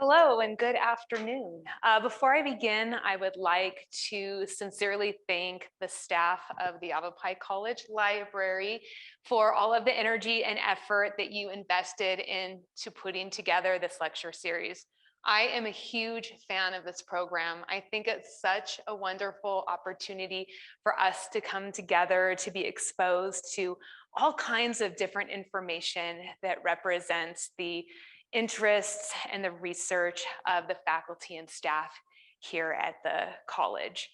Hello and good afternoon. Before I begin, I would like to sincerely thank the staff of the Yavapai College Library for all of the energy and effort that you invested into putting together this lecture series. I am a huge fan of this program. I think it's such a wonderful opportunity for us to come together, to be exposed to all kinds of different information that represents the interests and the research of the faculty and staff here at the college.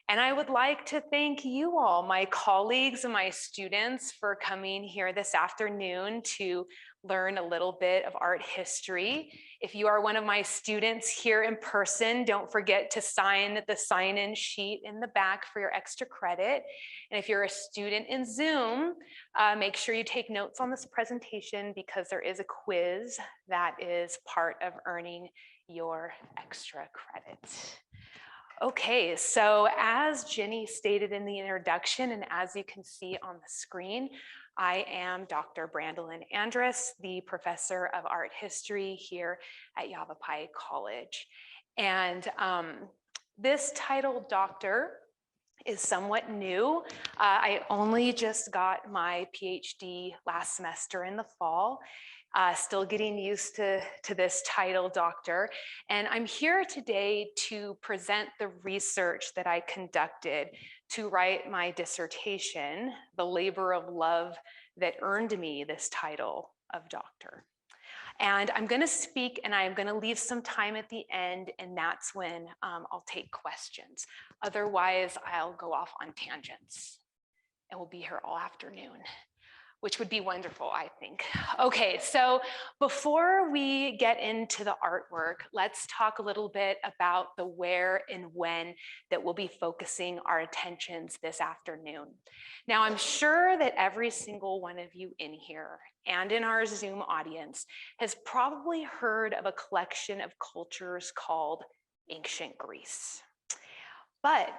And I would like to thank you all, my colleagues and my students, for coming here this afternoon to learn a little bit of art history. If you are one of my students here in person, don't forget to sign the sign-in sheet in the back for your extra credit. And if you're a student in Zoom, make sure you take notes on this presentation because there is a quiz that is part of earning your extra credit. Okay, so as Jenny stated in the introduction, and as you can see on the screen, I am Dr. Brandelyn, the professor of art history here at Yavapai College. And this title, doctor, is somewhat new. I only just got my PhD last semester in the fall. Still getting used to this title, doctor. And I'm here today to present the research that I conducted to write my dissertation, the labor of love that earned me this title of doctor. And I'm going to speak and I'm going to leave some time at the end, and that's when I'll take questions. Otherwise, I'll go off on tangents and we'll be here all afternoon, which would be wonderful, I think. Okay, so before we get into the artwork, let's talk a little bit about the where and when that we'll be focusing our attentions this afternoon. Now, I'm sure that every single one of you in here and in our Zoom audience has probably heard of a collection of cultures called ancient Greece. But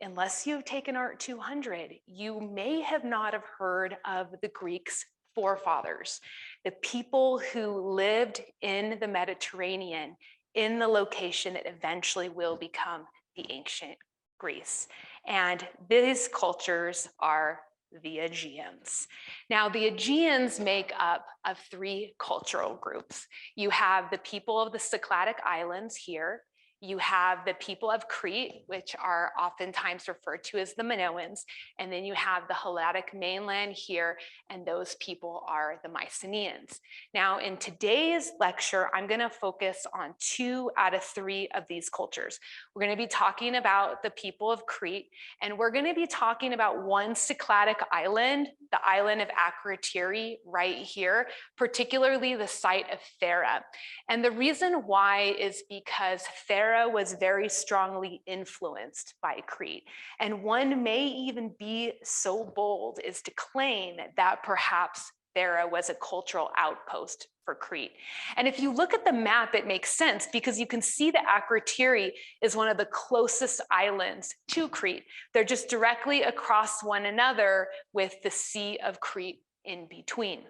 unless you've taken Art 200, you may have not have heard of the Greeks' forefathers, the people who lived in the Mediterranean in the location that eventually will become the ancient Greece. And these cultures are the Aegeans. Now, the Aegeans make up of three cultural groups. You have the people of the Cycladic Islands here. You have the people of Crete, which are oftentimes referred to as the Minoans, and then you have the Hellenic mainland here, and those people are the Mycenaeans. Now, in today's lecture, I'm going to focus on 2 out of 3 of these cultures. We're going to be talking about the people of Crete, and we're going to be talking about one Cycladic island, the island of Akrotiri right here, particularly the site of Thera. And the reason why is because Thera was very strongly influenced by Crete. And one may even be so bold as to claim that perhaps Thera was a cultural outpost for Crete. And if you look at the map, it makes sense because you can see that Akrotiri is one of the closest islands to Crete. They're just directly across one another with the Sea of Crete in between.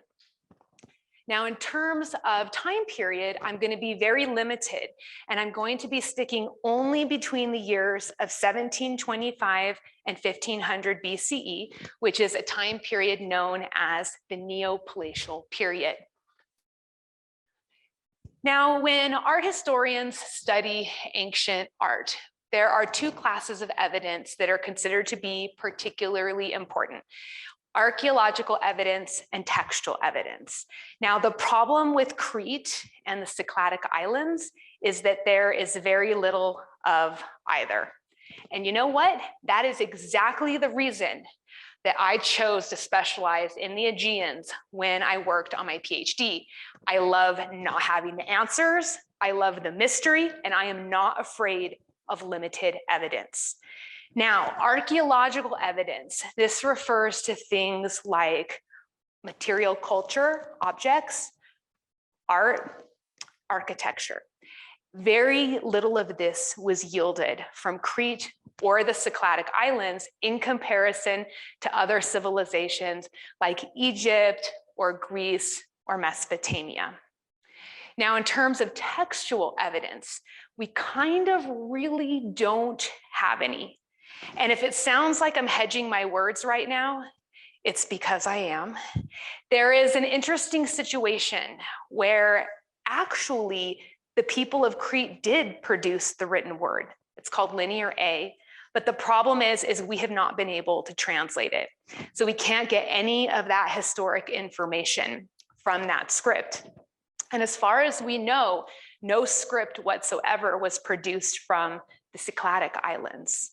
Now, in terms of time period, I'm going to be very limited, and I'm going to be sticking only between the years of 1725 and 1500 BCE, which is a time period known as the Neopalatial period. Now, when art historians study ancient art, there are 2 classes of evidence that are considered to be particularly important: archaeological evidence and textual evidence. Now, the problem with Crete and the Cycladic Islands is that there is very little of either. And you know what? That is exactly the reason that I chose to specialize in the Aegeans when I worked on my PhD. I love not having the answers, I love the mystery, and I am not afraid of limited evidence. Now, archaeological evidence, this refers to things like material culture, objects, art, architecture. Very little of this was yielded from Crete or the Cycladic Islands in comparison to other civilizations like Egypt or Greece or Mesopotamia. Now, in terms of textual evidence, we kind of really don't have any. And if it sounds like I'm hedging my words right now, it's because I am. There is an interesting situation where actually the people of Crete did produce the written word. It's called Linear A, but the problem is we have not been able to translate it. So we can't get any of that historic information from that script. And as far as we know, no script whatsoever was produced from the Cycladic Islands.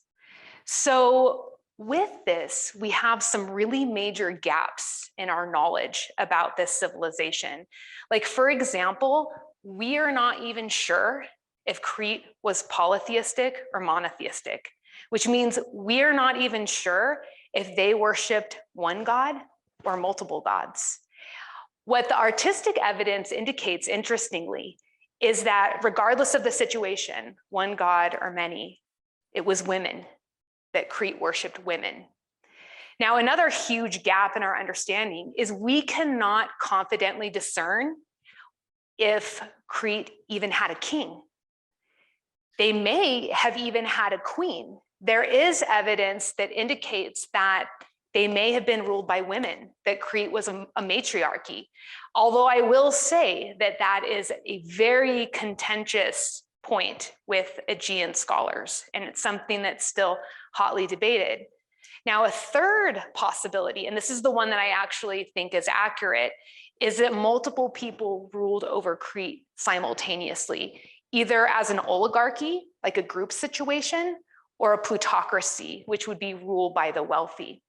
So with this, we have some really major gaps in our knowledge about this civilization. Like, for example, we are not even sure if Crete was polytheistic or monotheistic, which means we are not even sure if they worshiped one god or multiple gods. What the artistic evidence indicates, interestingly, is that regardless of the situation, one god or many, it was women, that Crete worshiped women. Now, another huge gap in our understanding is we cannot confidently discern if Crete even had a king. They may have even had a queen. There is evidence that indicates that they may have been ruled by women, that Crete was a matriarchy. Although I will say that that is a very contentious point with Aegean scholars, and it's something that's still hotly debated. Now, a third possibility, and this is the one that I actually think is accurate, is that multiple people ruled over Crete simultaneously, either as an oligarchy, like a group situation, or a plutocracy, which would be ruled by the wealthy.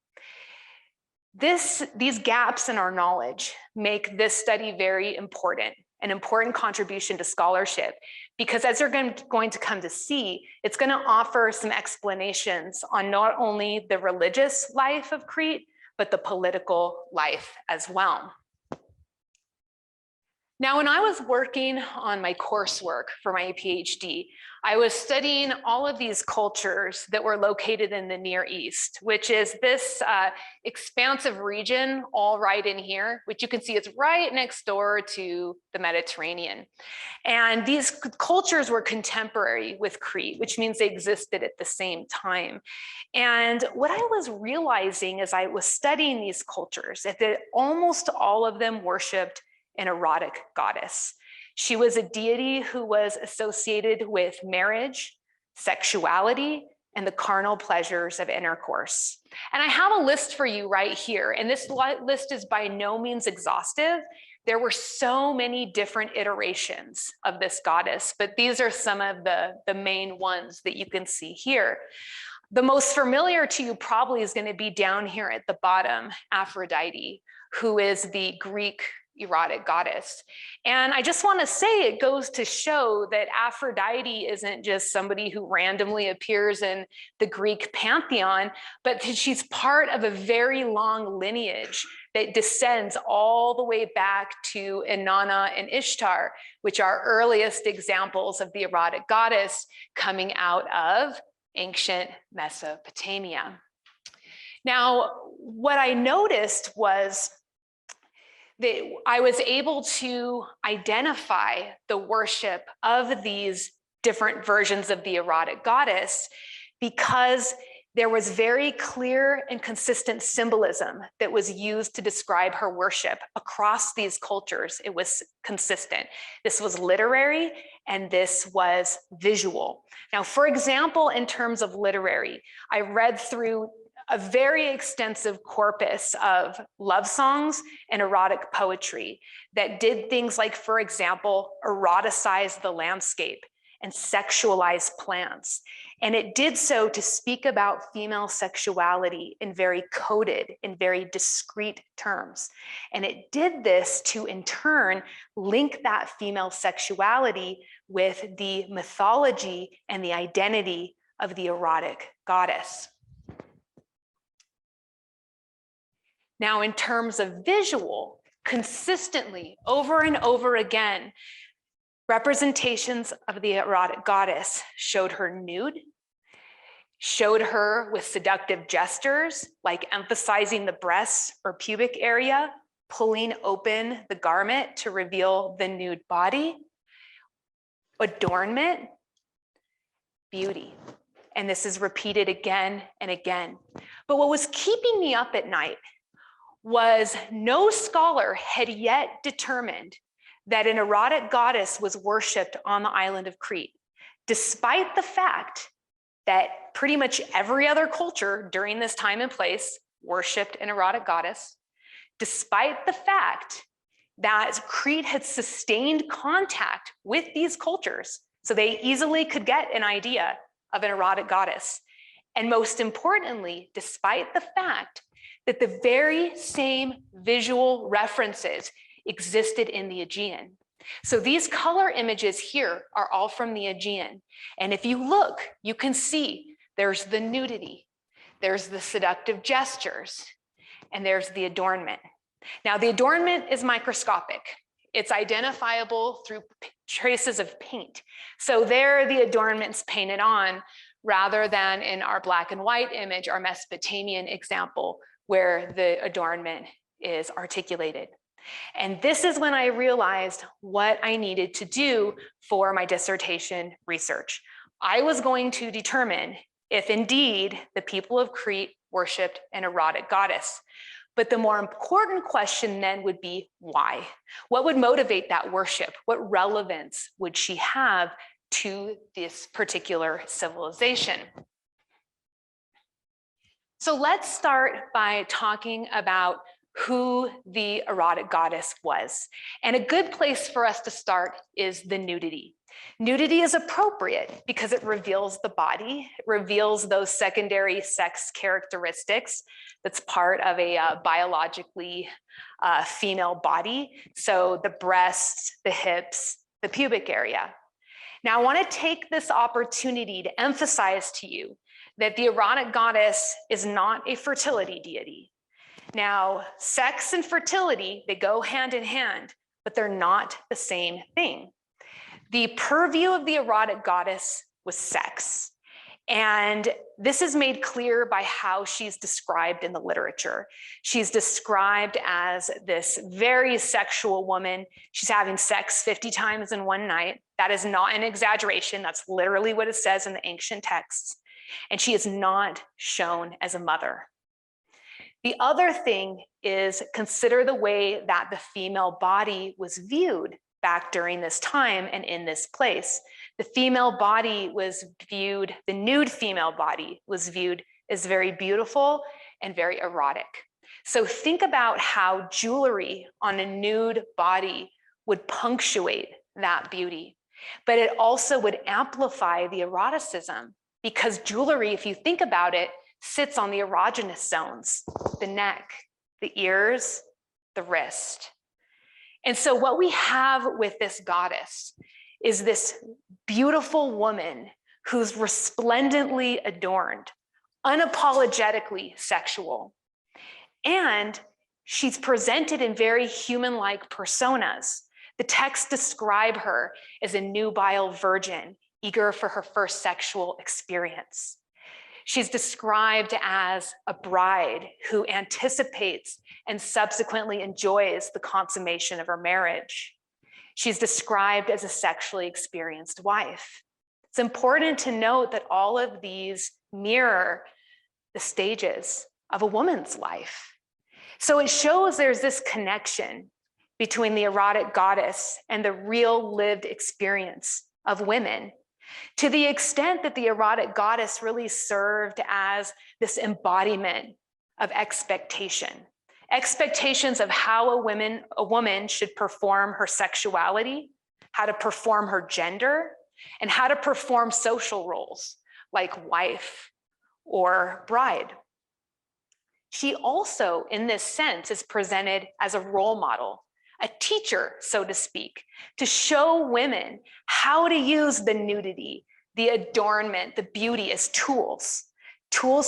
These gaps in our knowledge make this study very important, an important contribution to scholarship, because as you're going to come to see, it's going to offer some explanations on not only the religious life of Crete, but the political life as well. Now, when I was working on my coursework for my PhD, I was studying all of these cultures that were located in the Near East, which is this expansive region all right in here, which you can see is right next door to the Mediterranean. And these cultures were contemporary with Crete, which means they existed at the same time. And what I was realizing as I was studying these cultures is that almost all of them worshiped an erotic goddess. She was a deity who was associated with marriage, sexuality, and the carnal pleasures of intercourse. And I have a list for you right here, and this list is by no means exhaustive. There were so many different iterations of this goddess, but these are some of the main ones that you can see here. The most familiar to you probably is going to be down here at the bottom, Aphrodite, who is the Greek erotic goddess. And I just want to say, it goes to show that Aphrodite isn't just somebody who randomly appears in the Greek pantheon, but that she's part of a very long lineage that descends all the way back to Inanna and Ishtar, which are earliest examples of the erotic goddess coming out of ancient Mesopotamia. Now, what I noticed was that I was able to identify the worship of these different versions of the erotic goddess because there was very clear and consistent symbolism that was used to describe her worship across these cultures. It was consistent. This was literary and this was visual. Now, for example, in terms of literary, I read through a very extensive corpus of love songs and erotic poetry that did things like, for example, eroticize the landscape and sexualize plants. And it did so to speak about female sexuality in very coded, in very discrete terms. And it did this to, in turn, link that female sexuality with the mythology and the identity of the erotic goddess. Now, in terms of visual, consistently, over and over again, representations of the erotic goddess showed her nude, showed her with seductive gestures, like emphasizing the breasts or pubic area, pulling open the garment to reveal the nude body, adornment, beauty. And this is repeated again and again. But what was keeping me up at night was no scholar had yet determined that an erotic goddess was worshipped on the island of Crete, despite the fact that pretty much every other culture during this time and place worshipped an erotic goddess, despite the fact that Crete had sustained contact with these cultures, so they easily could get an idea of an erotic goddess. And most importantly, despite the fact that the very same visual references existed in the Aegean. So these color images here are all from the Aegean. And if you look, you can see there's the nudity, there's the seductive gestures, and there's the adornment. Now, the adornment is microscopic. It's identifiable through traces of paint. So there the adornment's painted on, rather than in our black and white image, our Mesopotamian example, where the adornment is articulated. And this is when I realized what I needed to do for my dissertation research. I was going to determine if indeed the people of Crete worshiped an erotic goddess. But the more important question then would be why? What would motivate that worship? What relevance would she have to this particular civilization? So let's start by talking about who the erotic goddess was. And a good place for us to start is the nudity. Nudity is appropriate because it reveals the body, it reveals those secondary sex characteristics that's part of a biologically female body. So the breasts, the hips, the pubic area. Now I want to take this opportunity to emphasize to you that the erotic goddess is not a fertility deity. Now, sex and fertility, they go hand in hand, but they're not the same thing. The purview of the erotic goddess was sex. And this is made clear by how she's described in the literature. She's described as this very sexual woman. She's having sex 50 times in one night. That is not an exaggeration. That's literally what it says in the ancient texts. And she is not shown as a mother. The other thing is consider the way that the female body was viewed back during this time and in this place. The female body was viewed, the nude female body was viewed as very beautiful and very erotic. So think about how jewelry on a nude body would punctuate that beauty, but it also would amplify the eroticism because jewelry, if you think about it, sits on the erogenous zones, the neck, the ears, the wrist. And so what we have with this goddess is this beautiful woman who's resplendently adorned, unapologetically sexual. And she's presented in very human-like personas. The texts describe her as a nubile virgin, eager for her first sexual experience. She's described as a bride who anticipates and subsequently enjoys the consummation of her marriage. She's described as a sexually experienced wife. It's important to note that all of these mirror the stages of a woman's life. So it shows there's this connection between the erotic goddess and the real lived experience of women, to the extent that the erotic goddess really served as this embodiment of expectation. Expectations of how a woman should perform her sexuality, how to perform her gender, and how to perform social roles like wife or bride. She also, in this sense, is presented as a role model, a teacher, so to speak, to show women how to use the nudity, the adornment, the beauty as tools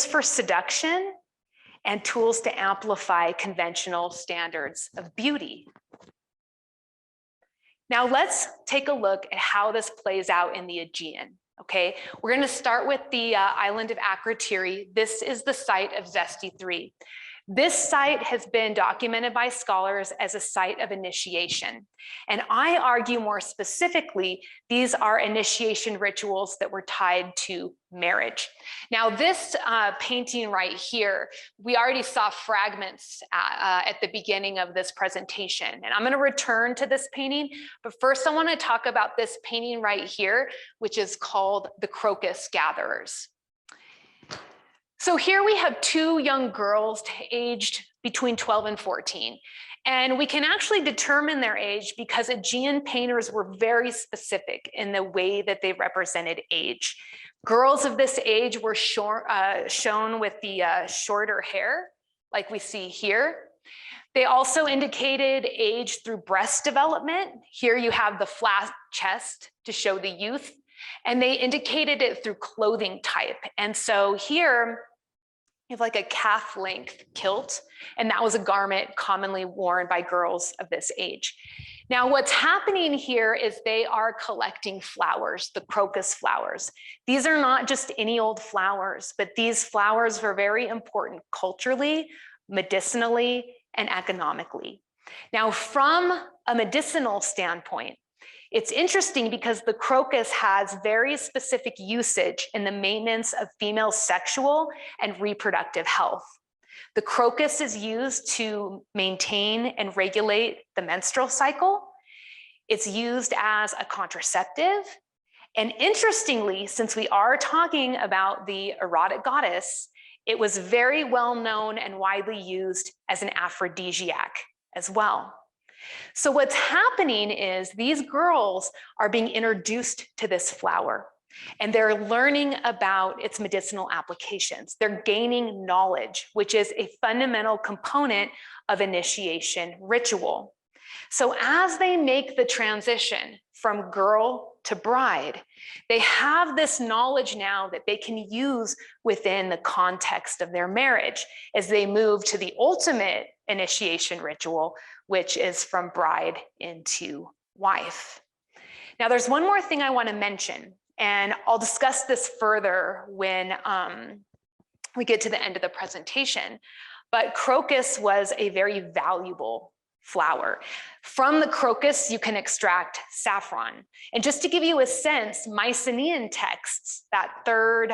for seduction and tools to amplify conventional standards of beauty. Now let's take a look at how this plays out in the Aegean. Okay, we're going to start with the island of Akrotiri. This is the site of Xeste 3. This site has been documented by scholars as a site of initiation. And I argue more specifically, these are initiation rituals that were tied to marriage. Now, this painting right here, we already saw fragments at the beginning of this presentation. And I'm going to return to this painting, but first I want to talk about this painting right here, which is called The Crocus Gatherers. So here we have two young girls aged between 12 and 14. And we can actually determine their age because Aegean painters were very specific in the way that they represented age. Girls of this age were shown with the shorter hair, like we see here. They also indicated age through breast development. Here you have the flat chest to show the youth, and they indicated it through clothing type. And so here, you have like a calf length kilt, and that was a garment commonly worn by girls of this age. Now, what's happening here is they are collecting flowers, the crocus flowers. These are not just any old flowers, but these flowers were very important culturally, medicinally, and economically. Now, from a medicinal standpoint, it's interesting because the crocus has very specific usage in the maintenance of female sexual and reproductive health. The crocus is used to maintain and regulate the menstrual cycle. It's used as a contraceptive. And interestingly, since we are talking about the erotic goddess, it was very well known and widely used as an aphrodisiac as well. So what's happening is these girls are being introduced to this flower, and they're learning about its medicinal applications. They're gaining knowledge, which is a fundamental component of initiation ritual. So as they make the transition from girl to bride, they have this knowledge now that they can use within the context of their marriage as they move to the ultimate initiation ritual, which is from bride into wife. Now, there's one more thing I want to mention, and I'll discuss this further when we get to the end of the presentation, but crocus was a very valuable flower. From the crocus, you can extract saffron. And just to give you a sense, Mycenaean texts, that third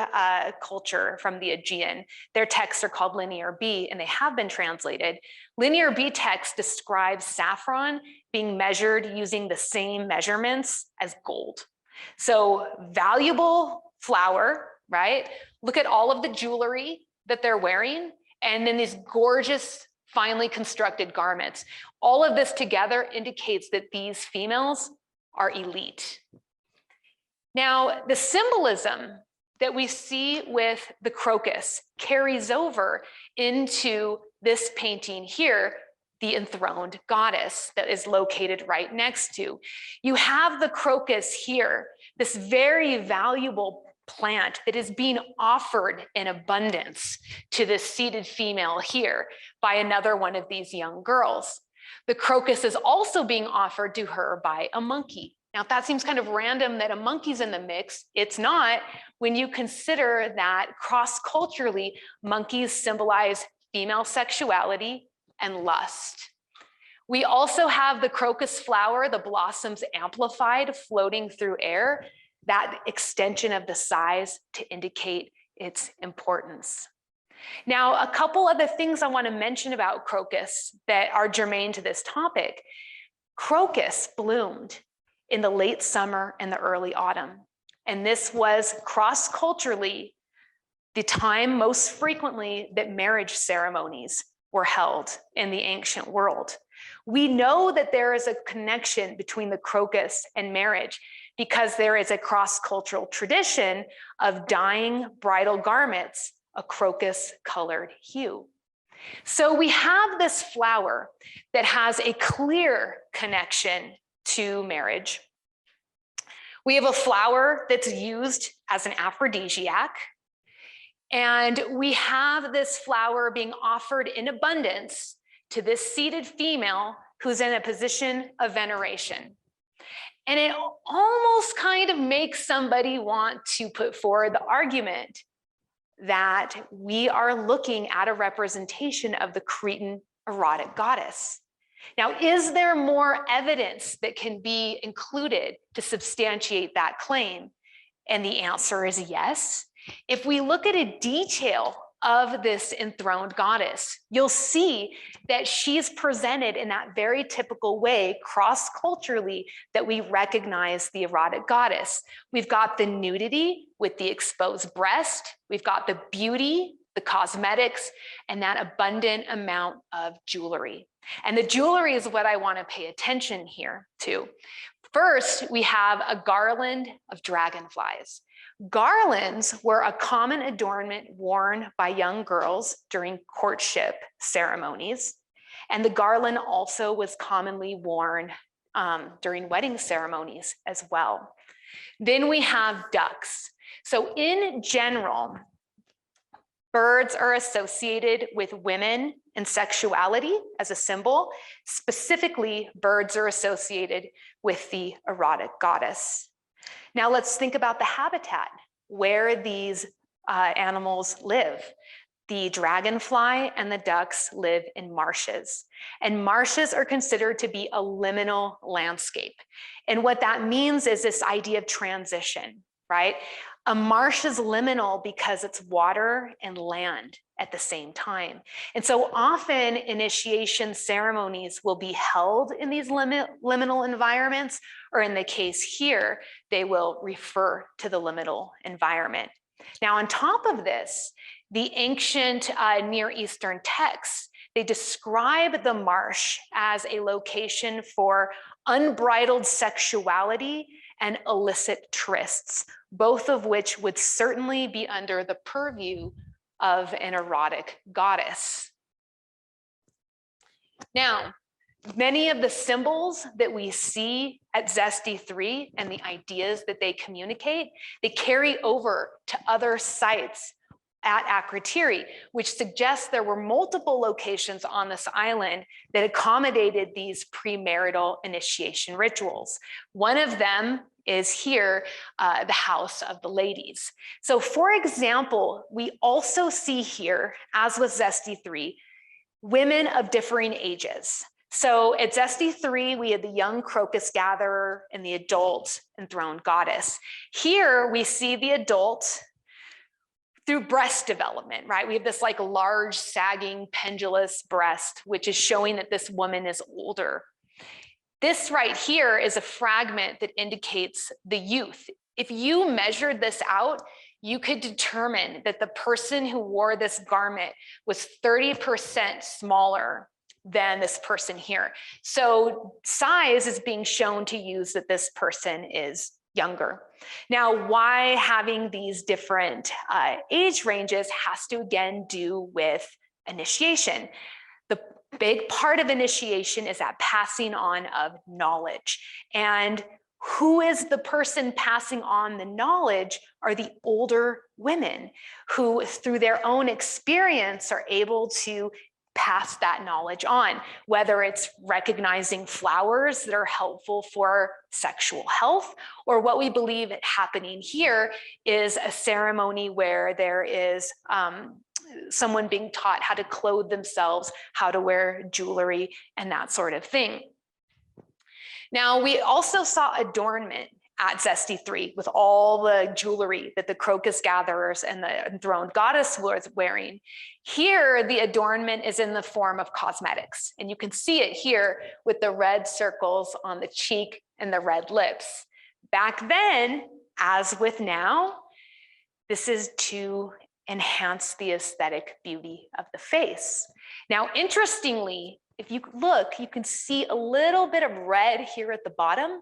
culture from the Aegean, their texts are called Linear B, and they have been translated. Linear B text describes saffron being measured using the same measurements as gold. So valuable flower, right? Look at all of the jewelry that they're wearing, and then these gorgeous finely constructed garments. All of this together indicates that these females are elite. Now, the symbolism that we see with the crocus carries over into this painting here, the enthroned goddess that is located right next to. You have the crocus here, this very valuable plant that is being offered in abundance to this seated female here by another one of these young girls. The crocus is also being offered to her by a monkey. Now, if that seems kind of random that a monkey's in the mix, it's not when you consider that cross-culturally, monkeys symbolize female sexuality and lust. We also have the crocus flower, the blossoms amplified, floating through air, that extension of the size to indicate its importance. Now, a couple other things I want to mention about crocus that are germane to this topic. Crocus bloomed in the late summer and the early autumn. And this was cross-culturally the time most frequently that marriage ceremonies were held in the ancient world. We know that there is a connection between the crocus and marriage because there is a cross-cultural tradition of dyeing bridal garments a crocus-colored hue. So we have this flower that has a clear connection to marriage. We have a flower that's used as an aphrodisiac, and we have this flower being offered in abundance to this seated female who's in a position of veneration. And it almost kind of makes somebody want to put forward the argument, that we are looking at a representation of the Cretan erotic goddess. Now, is there more evidence that can be included to substantiate that claim? And the answer is yes. If we look at a detail of this enthroned goddess, you'll see that she's presented in that very typical way, cross-culturally, that we recognize the erotic goddess. We've got the nudity with the exposed breast, we've got the beauty, the cosmetics, and that abundant amount of jewelry. And the jewelry is what I want to pay attention here to. First, we have a garland of dragonflies. Garlands were a common adornment worn by young girls during courtship ceremonies. And the garland also was commonly worn during wedding ceremonies as well. Then we have ducks. So in general, birds are associated with women and sexuality as a symbol. Specifically, birds are associated with the erotic goddess. Now let's think about the habitat where these animals live. The dragonfly and the ducks live in marshes, and marshes are considered to be a liminal landscape. And what that means is this idea of transition, right? A marsh is liminal because it's water and land at the same time. And so often initiation ceremonies will be held in these liminal environments, or in the case here, they will refer to the liminal environment. Now, on top of this, the ancient Near Eastern texts, they describe the marsh as a location for unbridled sexuality and illicit trysts, both of which would certainly be under the purview of an erotic goddess. Now, many of the symbols that we see at Xeste 3 and the ideas that they communicate, they carry over to other sites at Akrotiri, which suggests there were multiple locations on this island that accommodated these premarital initiation rituals. One of them is here, the House of the Ladies. So for example, we also see here, as with Xeste 3, women of differing ages. So at Xeste 3, we had the young Crocus gatherer and the adult enthroned goddess. Here we see the adult through breast development, right? We have this like large, sagging, pendulous breast, which is showing that this woman is older. This right here is a fragment that indicates the youth. If you measured this out, you could determine that the person who wore this garment was 30% smaller than this person here. So size is being shown to use that this person is younger. Now, why having these different age ranges has to again do with initiation. The big part of initiation is that passing on of knowledge. And who is the person passing on the knowledge are the older women who, through their own experience, are able to pass that knowledge on, whether it's recognizing flowers that are helpful for sexual health, or what we believe happening here is a ceremony where there is someone being taught how to clothe themselves, how to wear jewelry, and that sort of thing. Now, we also saw adornment at Xeste 3 with all the jewelry that the Crocus gatherers and the enthroned goddess was wearing. Here, the adornment is in the form of cosmetics, and you can see it here with the red circles on the cheek and the red lips. Back then, as with now, this is to enhance the aesthetic beauty of the face. Now, interestingly, if you look, you can see a little bit of red here at the bottom.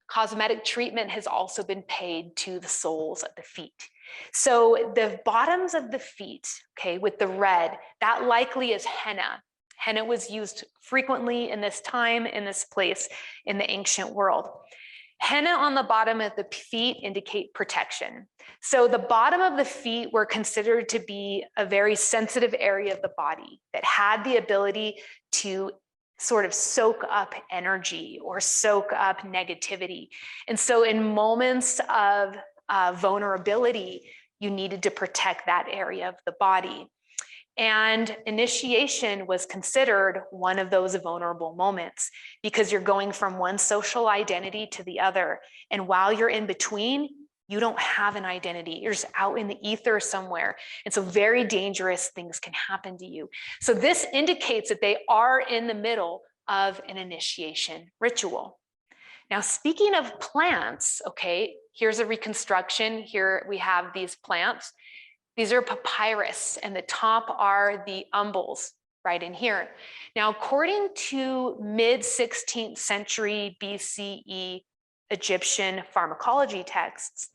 Cosmetic treatment has also been paid to the soles of the feet. So the bottoms of the feet, okay, with the red, that likely is henna. Henna was used frequently in this time, in this place, in the ancient world. Henna on the bottom of the feet indicate protection. So the bottom of the feet were considered to be a very sensitive area of the body that had the ability to sort of soak up energy or soak up negativity. And so in moments of vulnerability, you needed to protect that area of the body. And initiation was considered one of those vulnerable moments because you're going from one social identity to the other. And while you're in between, you don't have an identity. You're just out in the ether somewhere. And so very dangerous things can happen to you. So this indicates that they are in the middle of an initiation ritual. Now, speaking of plants, okay, here's a reconstruction. Here we have these plants. These are papyrus, and the top are the umbels right in here. Now, according to mid-16th century BCE Egyptian pharmacology texts,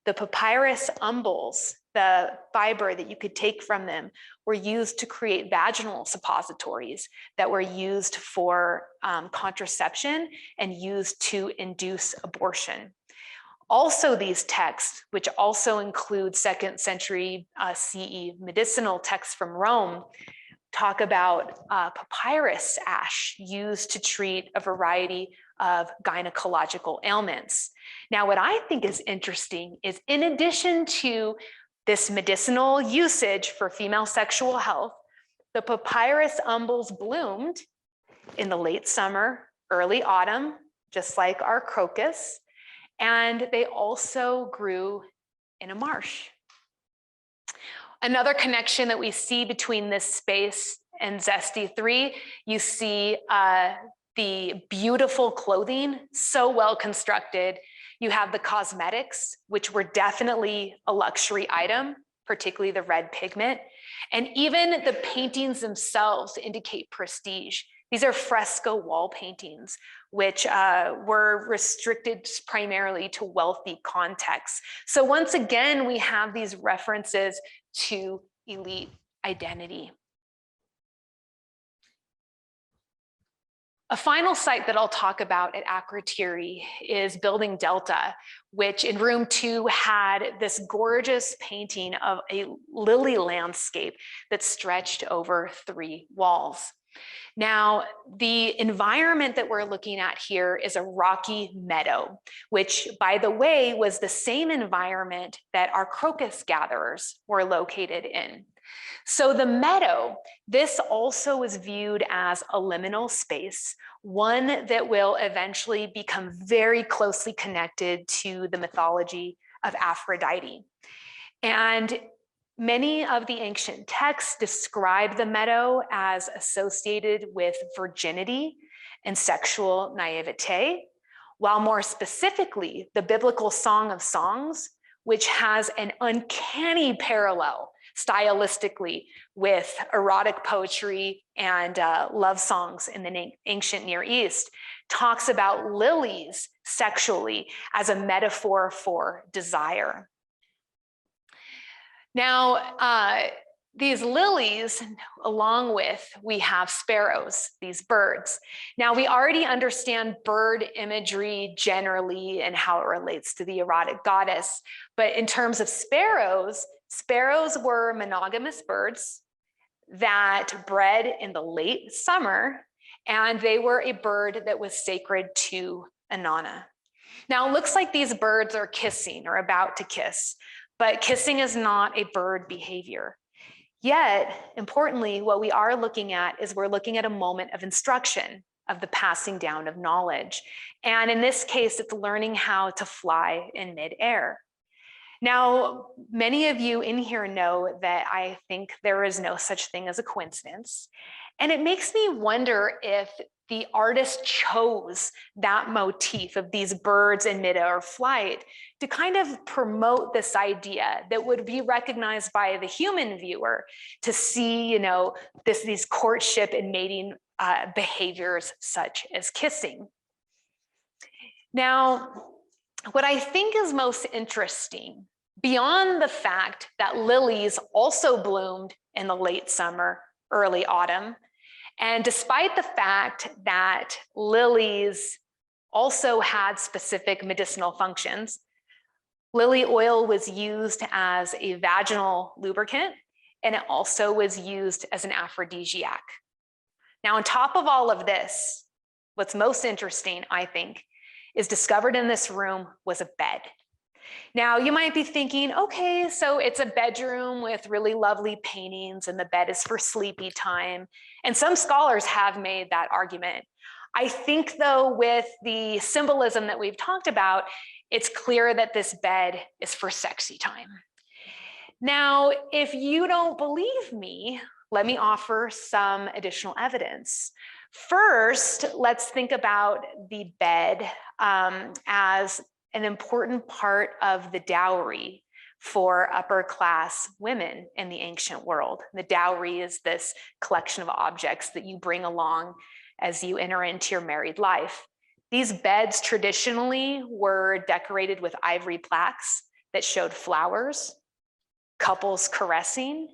the papyrus umbels, the fiber that you could take from them, were used to create vaginal suppositories that were used for contraception and used to induce abortion. Also, these texts, which also include 2nd century CE medicinal texts from Rome, talk about papyrus ash used to treat a variety of gynecological ailments. Now, what I think is interesting is, in addition to this medicinal usage for female sexual health, the papyrus umbels bloomed in the late summer, early autumn, just like our crocus. And they also grew in a marsh. Another connection that we see between this space and Xeste 3, you see the beautiful clothing, so well constructed. You have the cosmetics, which were definitely a luxury item, particularly the red pigment. And even the paintings themselves indicate prestige. These are fresco wall paintings, which were restricted primarily to wealthy contexts. So once again, we have these references to elite identity. A final site that I'll talk about at Akrotiri is Building Delta, which in room 2 had this gorgeous painting of a lily landscape that stretched over 3 walls. Now, the environment that we're looking at here is a rocky meadow, which, by the way, was the same environment that our crocus gatherers were located in. So the meadow, this also is viewed as a liminal space, one that will eventually become very closely connected to the mythology of Aphrodite. And many of the ancient texts describe the meadow as associated with virginity and sexual naivete, while more specifically, the biblical Song of Songs, which has an uncanny parallel stylistically with erotic poetry and love songs in the ancient Near East, talks about lilies sexually as a metaphor for desire. Now, these lilies, along with, we have sparrows, these birds. Now, we already understand bird imagery generally and how it relates to the erotic goddess. But in terms of sparrows, sparrows were monogamous birds that bred in the late summer, and they were a bird that was sacred to Inanna. Now, it looks like these birds are kissing or about to kiss, but kissing is not a bird behavior. Yet, importantly, what we are looking at is we're looking at a moment of instruction, of the passing down of knowledge. And in this case, it's learning how to fly in midair. Now, many of you in here know that I think there is no such thing as a coincidence. And it makes me wonder if the artist chose that motif of these birds in midair flight to kind of promote this idea that would be recognized by the human viewer to see, these courtship and mating behaviors such as kissing. Now, what I think is most interesting, beyond the fact that lilies also bloomed in the late summer, early autumn, and despite the fact that lilies also had specific medicinal functions, lily oil was used as a vaginal lubricant, and it also was used as an aphrodisiac. Now, on top of all of this, what's most interesting, I think, is discovered in this room was a bed. Now, you might be thinking, okay, so it's a bedroom with really lovely paintings and the bed is for sleepy time. And some scholars have made that argument. I think, though, with the symbolism that we've talked about, it's clear that this bed is for sexy time. Now, if you don't believe me, let me offer some additional evidence. First, let's think about the bed as an important part of the dowry for upper class women in the ancient world. The dowry is this collection of objects that you bring along as you enter into your married life. These beds traditionally were decorated with ivory plaques that showed flowers, couples caressing,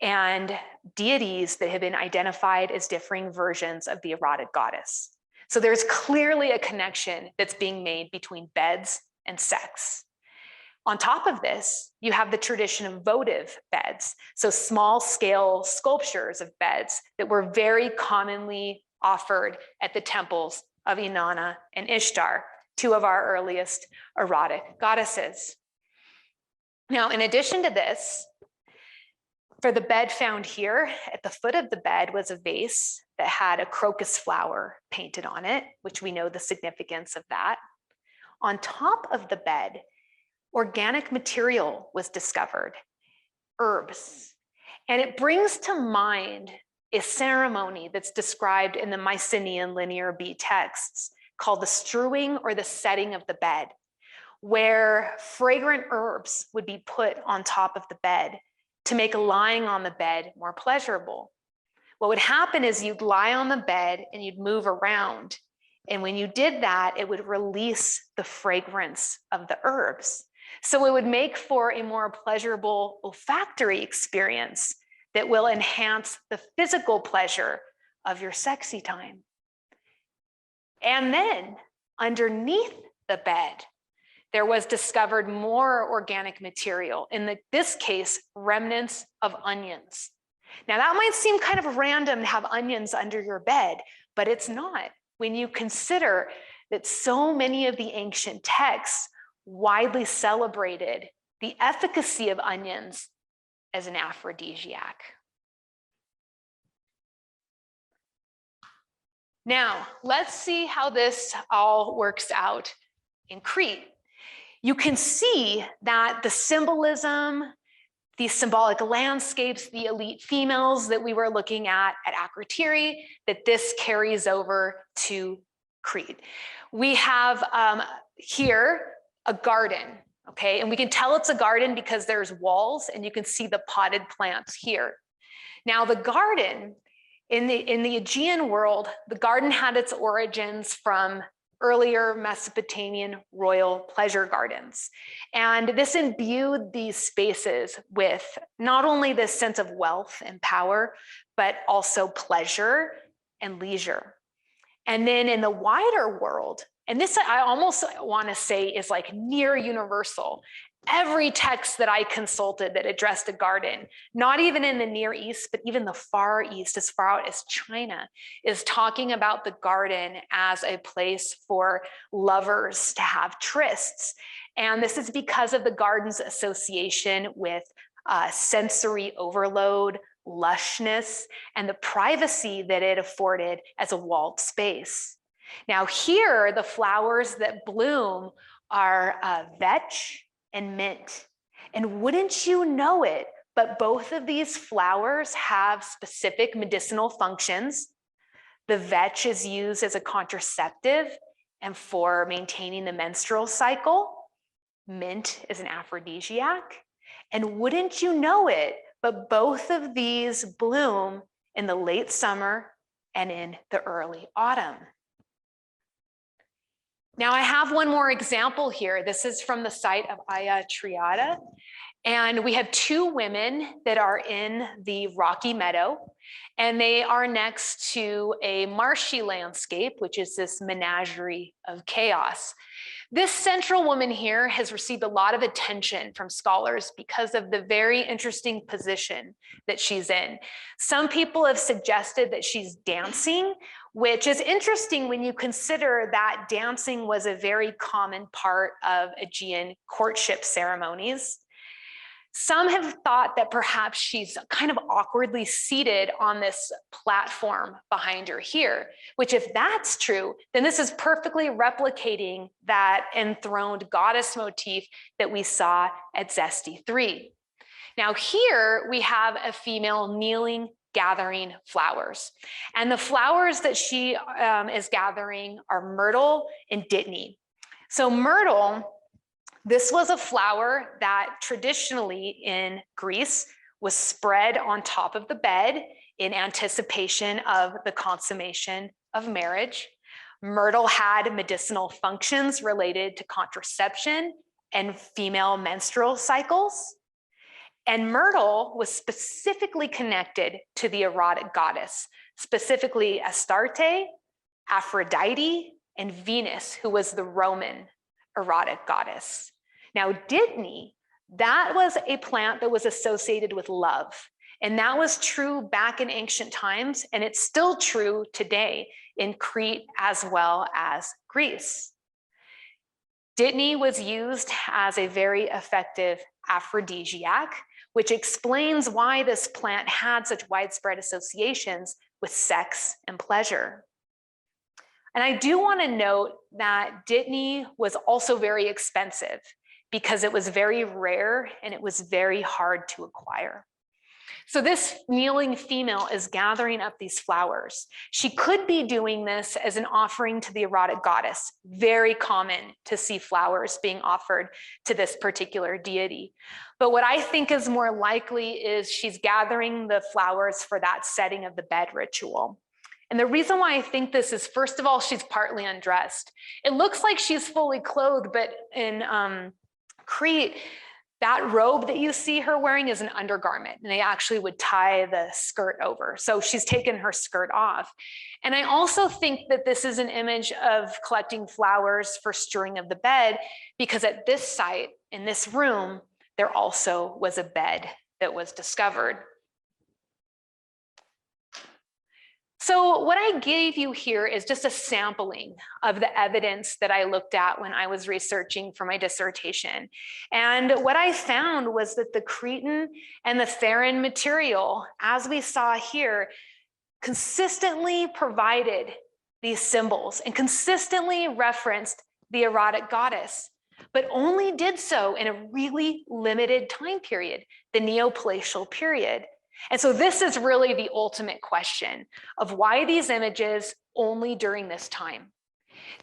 and deities that have been identified as differing versions of the erotic goddess. So there's clearly a connection that's being made between beds and sex. On top of this, you have the tradition of votive beds, so small scale sculptures of beds that were very commonly offered at the temples of Inanna and Ishtar, two of our earliest erotic goddesses. Now, in addition to this, for the bed found here, at the foot of the bed was a vase that had a crocus flower painted on it, which we know the significance of that. On top of the bed, organic material was discovered, herbs. And it brings to mind a ceremony that's described in the Mycenaean Linear B texts called the strewing or the setting of the bed, where fragrant herbs would be put on top of the bed to make lying on the bed more pleasurable. What would happen is you'd lie on the bed and you'd move around. And when you did that, it would release the fragrance of the herbs. So it would make for a more pleasurable olfactory experience that will enhance the physical pleasure of your sexy time. And then underneath the bed, there was discovered more organic material, in this case, remnants of onions. Now that might seem kind of random to have onions under your bed, but it's not when you consider that so many of the ancient texts widely celebrated the efficacy of onions as an aphrodisiac. Now, let's see how this all works out in Crete. You can see that the symbolism, these symbolic landscapes, the elite females that we were looking at Akrotiri, that this carries over to Crete. We have here a garden, okay? And we can tell it's a garden because there's walls and you can see the potted plants here. Now the garden, in the Aegean world, the garden had its origins from earlier Mesopotamian royal pleasure gardens. And this imbued these spaces with not only this sense of wealth and power, but also pleasure and leisure. And then in the wider world, and this I almost want to say is like near universal. Every text that I consulted that addressed a garden, not even in the Near East, but even the Far East, as far out as China, is talking about the garden as a place for lovers to have trysts. And this is because of the garden's association with sensory overload, lushness, and the privacy that it afforded as a walled space. Now here, the flowers that bloom are vetch and mint. And wouldn't you know it, but both of these flowers have specific medicinal functions. The vetch is used as a contraceptive and for maintaining the menstrual cycle. Mint is an aphrodisiac. And wouldn't you know it, but both of these bloom in the late summer and in the early autumn. Now I have one more example here. This is from the site of Aya Triada. And we have two women that are in the rocky meadow, and they are next to a marshy landscape, which is this menagerie of chaos. This central woman here has received a lot of attention from scholars because of the very interesting position that she's in. Some people have suggested that she's dancing, which is interesting when you consider that dancing was a very common part of Aegean courtship ceremonies. Some have thought that perhaps she's kind of awkwardly seated on this platform behind her here, which if that's true, then this is perfectly replicating that enthroned goddess motif that we saw at Xeste 3. Now here we have a female kneeling, gathering flowers. And the flowers that she is gathering are myrtle and dittany. So myrtle, this was a flower that traditionally in Greece was spread on top of the bed in anticipation of the consummation of marriage. Myrtle had medicinal functions related to contraception and female menstrual cycles. And myrtle was specifically connected to the erotic goddess, specifically Astarte, Aphrodite, and Venus, who was the Roman erotic goddess. Now, dittany, that was a plant that was associated with love. And that was true back in ancient times, and it's still true today in Crete as well as Greece. Dittany was used as a very effective aphrodisiac, which explains why this plant had such widespread associations with sex and pleasure. And I do want to note that dittany was also very expensive because it was very rare and it was very hard to acquire. So this kneeling female is gathering up these flowers. She could be doing this as an offering to the erotic goddess. Very common to see flowers being offered to this particular deity. But what I think is more likely is she's gathering the flowers for that setting of the bed ritual. And the reason why I think this is, first of all, she's partly undressed. It looks like she's fully clothed, but in Crete, that robe that you see her wearing is an undergarment, and they actually would tie the skirt over. So she's taken her skirt off. And I also think that this is an image of collecting flowers for strewing of the bed, because at this site, in this room, there also was a bed that was discovered. So what I gave you here is just a sampling of the evidence that I looked at when I was researching for my dissertation. And what I found was that the Cretan and the Theran material, as we saw here, consistently provided these symbols and consistently referenced the erotic goddess, but only did so in a really limited time period, the Neopalatial period. And so this is really the ultimate question of why these images only during this time.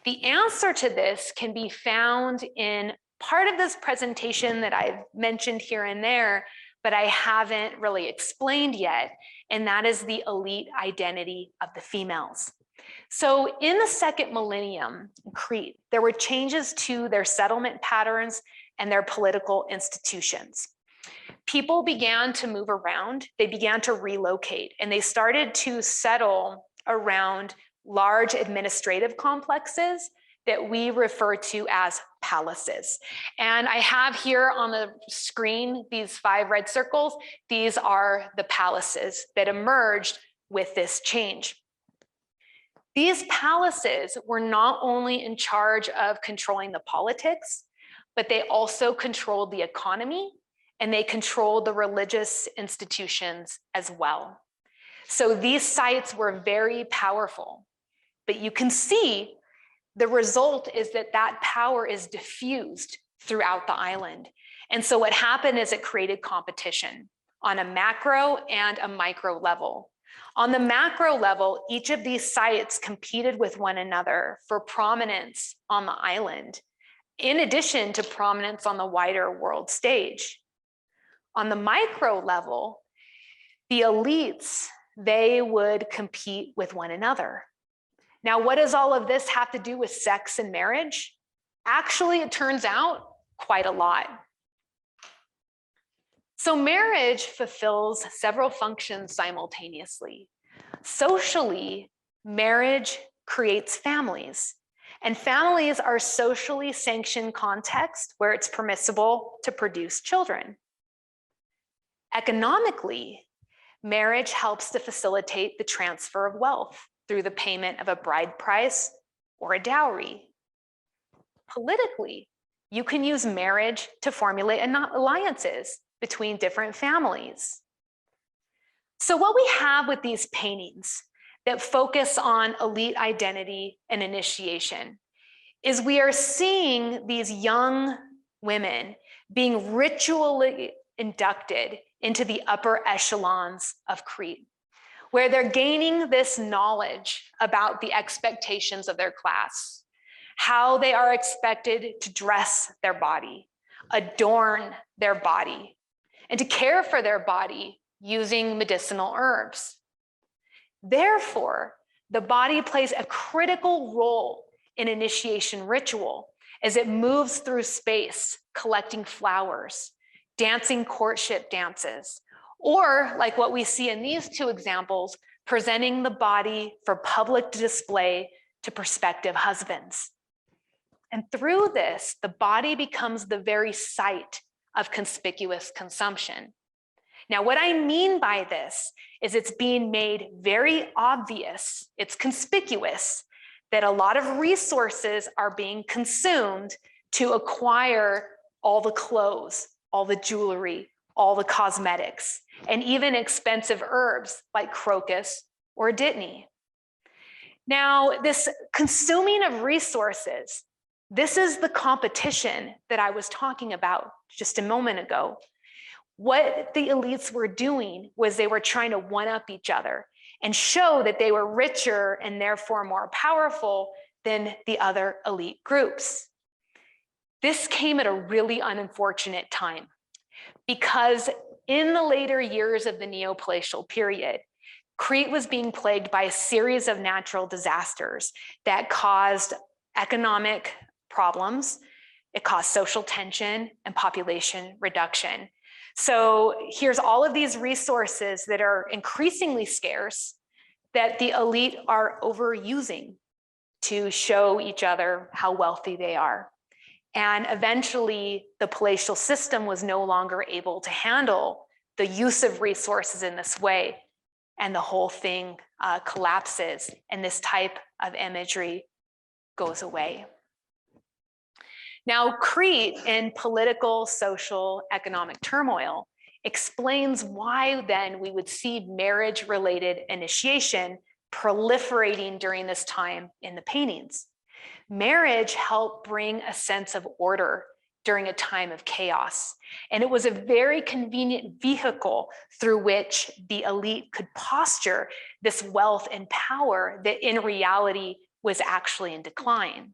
The answer to this can be found in part of this presentation that I've mentioned here and there, but I haven't really explained yet, and that is the elite identity of the females. So in the second millennium in Crete, there were changes to their settlement patterns and their political institutions. People began to move around, they began to relocate, and they started to settle around large administrative complexes that we refer to as palaces. And I have here on the screen these 5 red circles. These are the palaces that emerged with this change. These palaces were not only in charge of controlling the politics, but they also controlled the economy, and they controlled the religious institutions as well. So these sites were very powerful, but you can see the result is that that power is diffused throughout the island. And so what happened is it created competition on a macro and a micro level. On the macro level, each of these sites competed with one another for prominence on the island, in addition to prominence on the wider world stage. On the micro level, the elites, they would compete with one another. Now, what does all of this have to do with sex and marriage? Actually, it turns out quite a lot. So marriage fulfills several functions simultaneously. Socially, marriage creates families, and families are socially sanctioned contexts where it's permissible to produce children. Economically, marriage helps to facilitate the transfer of wealth through the payment of a bride price or a dowry. Politically, you can use marriage to formulate alliances between different families. So what we have with these paintings that focus on elite identity and initiation is we are seeing these young women being ritually inducted into the upper echelons of Crete, where they're gaining this knowledge about the expectations of their class, how they are expected to dress their body, adorn their body, and to care for their body using medicinal herbs. Therefore, the body plays a critical role in initiation ritual as it moves through space, collecting flowers, dancing courtship dances, or like what we see in these two examples, presenting the body for public display to prospective husbands. And through this, the body becomes the very site of conspicuous consumption. Now, what I mean by this is it's being made very obvious, it's conspicuous, that a lot of resources are being consumed to acquire all the clothes, all the jewelry, all the cosmetics, and even expensive herbs like crocus or dittany. Now, this consuming of resources, this is the competition that I was talking about just a moment ago. What the elites were doing was they were trying to one-up each other and show that they were richer and therefore more powerful than the other elite groups. This came at a really unfortunate time because in the later years of the Neopalatial period, Crete was being plagued by a series of natural disasters that caused economic problems, it caused social tension and population reduction. So here's all of these resources that are increasingly scarce that the elite are overusing to show each other how wealthy they are. And eventually the palatial system was no longer able to handle the use of resources in this way. And the whole thing collapses and this type of imagery goes away. Now, Crete in political, social, economic turmoil explains why then we would see marriage-related initiation proliferating during this time in the paintings. Marriage helped bring a sense of order during a time of chaos, and it was a very convenient vehicle through which the elite could posture this wealth and power that in reality was actually in decline.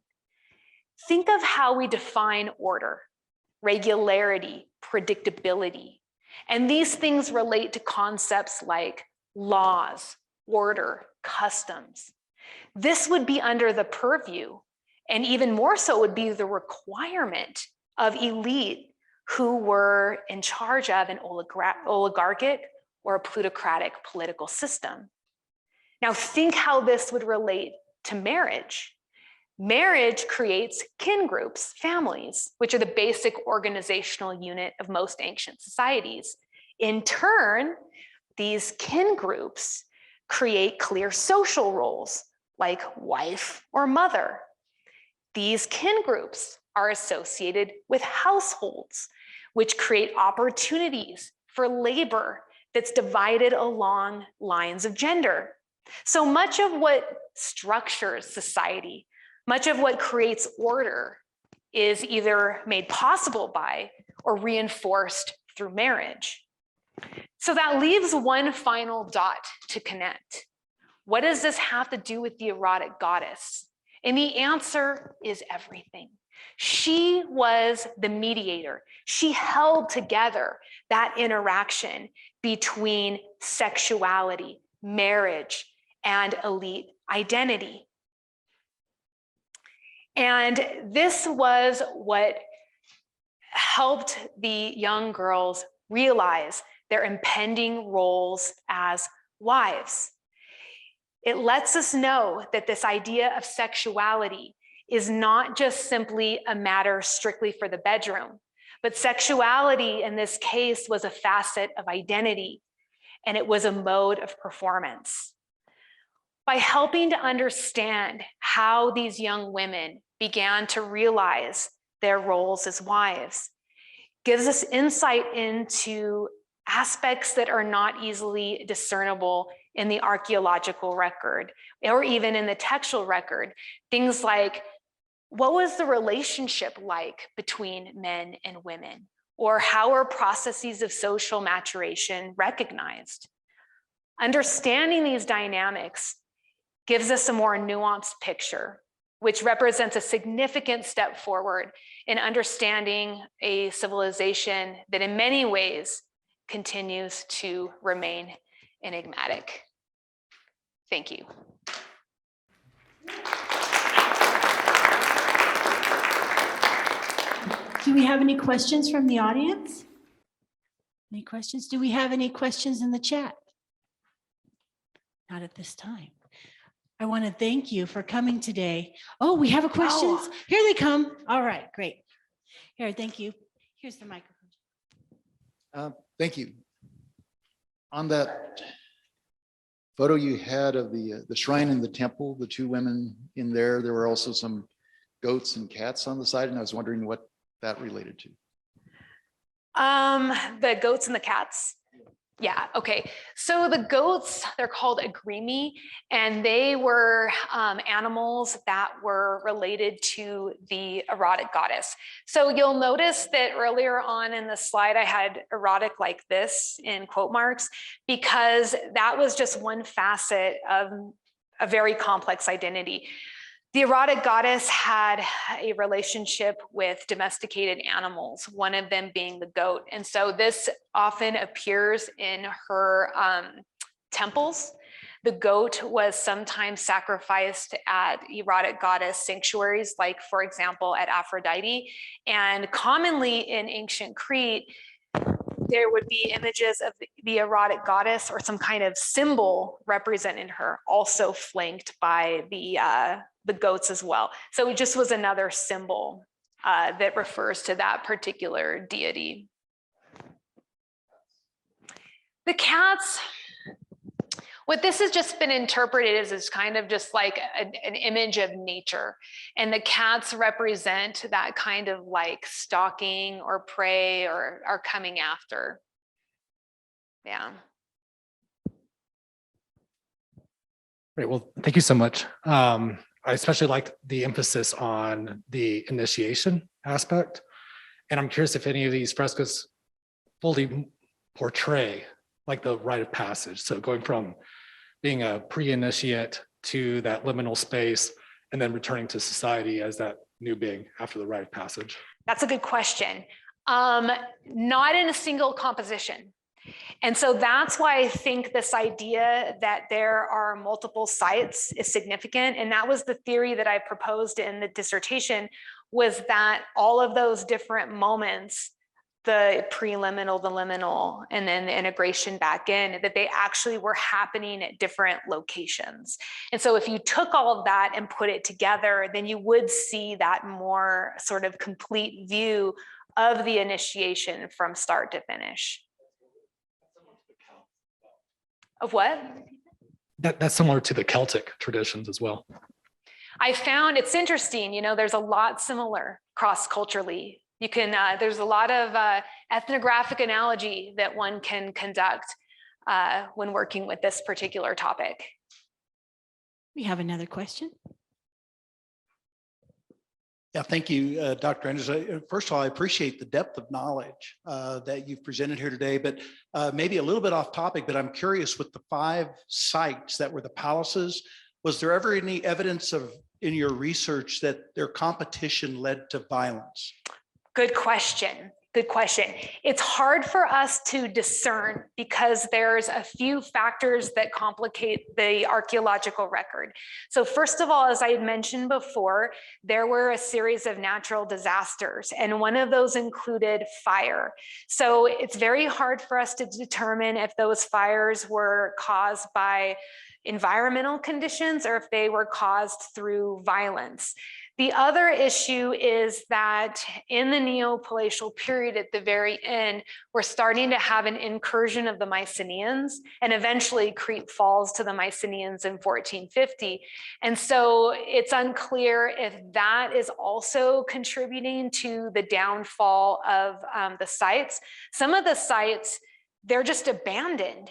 Think of how we define order, regularity, predictability. And these things relate to concepts like laws, order, customs. This would be under the purview, and even more so would be the requirement of elite who were in charge of an oligarchic or a plutocratic political system. Now think how this would relate to marriage. Marriage creates kin groups, families, which are the basic organizational unit of most ancient societies. In turn, these kin groups create clear social roles like wife or mother. These kin groups are associated with households, which create opportunities for labor that's divided along lines of gender. So much of what structures society, much of what creates order is either made possible by or reinforced through marriage. So that leaves one final dot to connect. What does this have to do with the erotic goddess? And the answer is everything. She was the mediator. She held together that interaction between sexuality, marriage, and elite identity. And this was what helped the young girls realize their impending roles as wives. It lets us know that this idea of sexuality is not just simply a matter strictly for the bedroom, but sexuality in this case was a facet of identity, and it was a mode of performance. By helping to understand how these young women began to realize their roles as wives, gives us insight into aspects that are not easily discernible in the archaeological record or even in the textual record. Things like, what was the relationship like between men and women? Or how are processes of social maturation recognized? Understanding these dynamics gives us a more nuanced picture, which represents a significant step forward in understanding a civilization that in many ways continues to remain enigmatic. Thank you. Do we have any questions from the audience? Any questions? Do we have any questions in the chat? Not at this time. I want to thank you for coming today. Oh, we have a questions. Oh. Here they come. All right, great. Here, thank you. Here's the microphone. Thank you. On that photo you had of the shrine and the temple, the two women in there, there were also some goats and cats on the side, and I was wondering what that related to. The goats and the cats. Yeah, okay. So the goats, they're called agrimi, and they were animals that were related to the erotic goddess. So you'll notice that earlier on in the slide, I had erotic like this in quote marks, because that was just one facet of a very complex identity. The erotic goddess had a relationship with domesticated animals, one of them being the goat. And so this often appears in her temples. The goat was sometimes sacrificed at erotic goddess sanctuaries, like for example, at Aphrodite. And commonly in ancient Crete, there would be images of the erotic goddess or some kind of symbol representing her, also flanked by the goats as well. So it just was another symbol that refers to that particular deity. The cats, what this has just been interpreted as is kind of just like an image of nature. And the cats represent that kind of like stalking or prey or coming after. Yeah. Great, well, thank you so much. I especially liked the emphasis on the initiation aspect. And I'm curious if any of these frescoes fully portray like the rite of passage. So going from being a pre-initiate to that liminal space and then returning to society as that new being after the rite of passage. That's a good question. Not in a single composition. And so that's why I think this idea that there are multiple sites is significant. And that was the theory that I proposed in the dissertation, was that all of those different moments, the preliminal, the liminal, and then the integration back in, that they actually were happening at different locations. And so if you took all of that and put it together, then you would see that more sort of complete view of the initiation from start to finish. Of what? That's similar to the Celtic traditions as well. I found it's interesting, you know, there's a lot similar cross-culturally. You can, there's a lot of ethnographic analogy that one can conduct when working with this particular topic. We have another question. Yeah, thank you, Dr. Anders. First of all, I appreciate the depth of knowledge that you've presented here today, but maybe a little bit off topic, but I'm curious, with the 5 sites that were the palaces, was there ever any evidence of, in your research, that their competition led to violence? Good question. Good question. It's hard for us to discern because there's a few factors that complicate the archaeological record. So first of all, as I had mentioned before, there were a series of natural disasters, and one of those included fire. So it's very hard for us to determine if those fires were caused by environmental conditions or if they were caused through violence. The other issue is that in the Neopalatial period at the very end, we're starting to have an incursion of the Mycenaeans, and eventually Crete falls to the Mycenaeans in 1450. And so it's unclear if that is also contributing to the downfall of the sites. Some of the sites, they're just abandoned,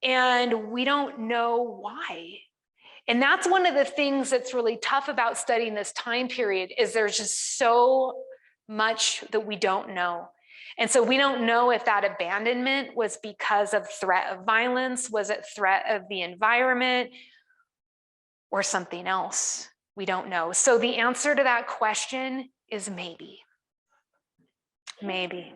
and we don't know why. And that's one of the things that's really tough about studying this time period is there's just so much that we don't know. And so we don't know if that abandonment was because of threat of violence, was it threat of the environment, or something else? We don't know. So the answer to that question is maybe. Maybe.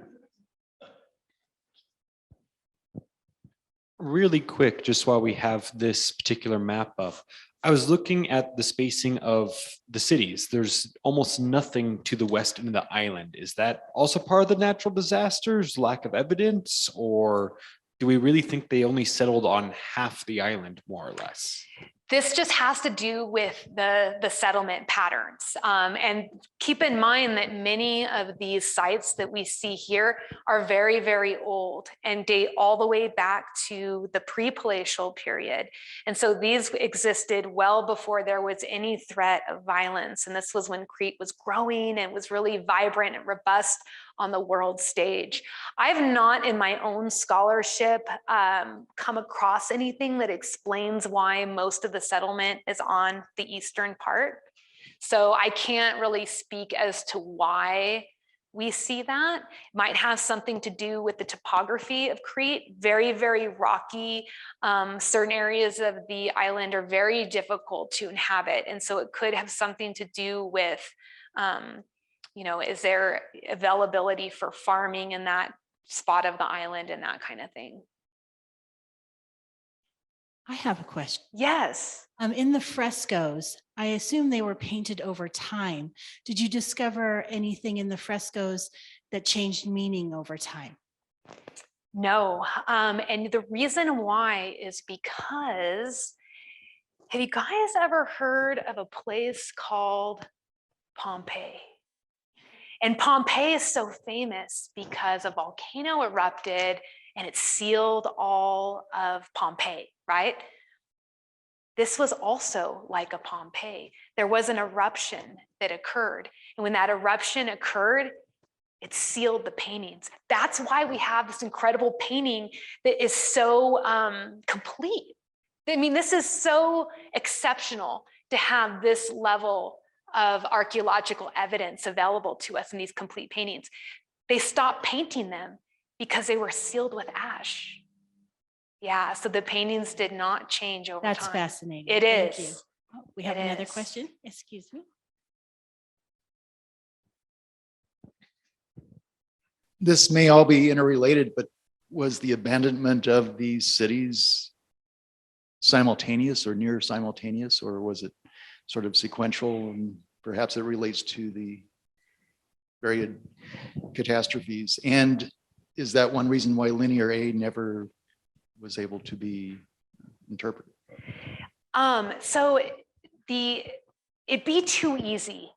Really quick, just while we have this particular map up, I was looking at the spacing of the cities. There's almost nothing to the west end of the island. Is that also part of the natural disasters, lack of evidence, or do we really think they only settled on half the island, more or less? This just has to do with the settlement patterns. And keep in mind that many of these sites that we see here are very, very old and date all the way back to the pre-palatial period. And so these existed well before there was any threat of violence. And this was when Crete was growing and was really vibrant and robust on the world stage. I've not in my own scholarship come across anything that explains why most of the settlement is on the eastern part. So I can't really speak as to why we see that. It might have something to do with the topography of Crete, very, very rocky. Certain areas of the island are very difficult to inhabit. And so it could have something to do with is there availability for farming in that spot of the island and that kind of thing? I have a question. Yes. In the frescoes, I assume they were painted over time. Did you discover anything in the frescoes that changed meaning over time? No. And the reason why is because, have you guys ever heard of a place called Pompeii? And Pompeii is so famous because a volcano erupted and it sealed all of Pompeii, right? This was also like a Pompeii. There was an eruption that occurred. And when that eruption occurred, it sealed the paintings. That's why we have this incredible painting that is so complete. I mean, this is so exceptional to have this level of archaeological evidence available to us in these complete paintings. They stopped painting them because they were sealed with ash. Yeah, so the paintings did not change over time. That's fascinating. It Thank is. you. Oh, we have It another is. question. Excuse me. This may all be interrelated, but was the abandonment of these cities simultaneous or near simultaneous, or was it sort of sequential, and perhaps it relates to the various catastrophes? And is that one reason why linear A never was able to be interpreted? So it'd be too easy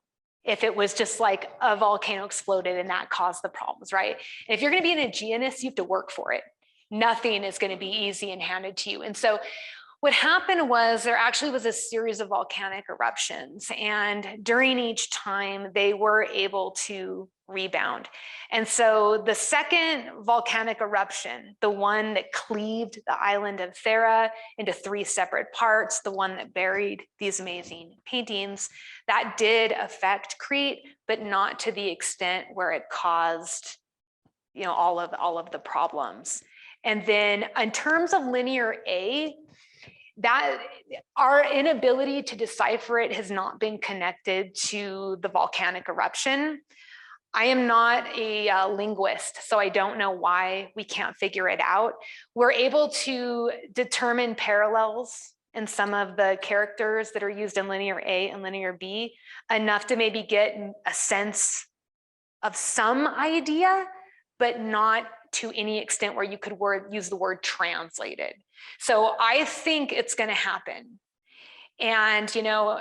if it was just like a volcano exploded and that caused the problems, right? And if you're going to be an Aegeanist, you have to work for it. Nothing is going to be easy and handed to you. And so what happened was there actually was a series of volcanic eruptions, and during each time they were able to rebound. And so the second volcanic eruption, the one that cleaved the island of Thera into 3 separate parts, the one that buried these amazing paintings, that did affect Crete, but not to the extent where it caused, all of the problems. And then in terms of linear A, that our inability to decipher it has not been connected to the volcanic eruption. I am not a linguist, so I don't know why we can't figure it out. We're able to determine parallels in some of the characters that are used in linear A and linear B, enough to maybe get a sense of some idea, but not to any extent where you could use the word translated. So I think it's going to happen. And, you know,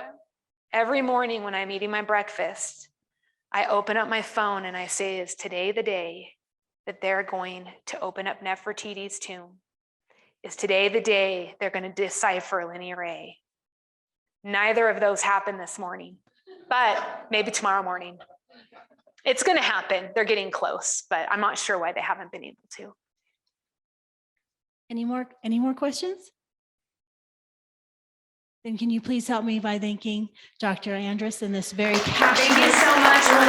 every morning when I'm eating my breakfast, I open up my phone and I say, is today the day that they're going to open up Nefertiti's tomb? Is today the day they're going to decipher linear A? Neither of those happened this morning, but maybe tomorrow morning. It's going to happen. They're getting close, but I'm not sure why they haven't been able to. Any more questions? Then can you please help me by thanking Dr. Andrus and this very passionate. Thank you so much.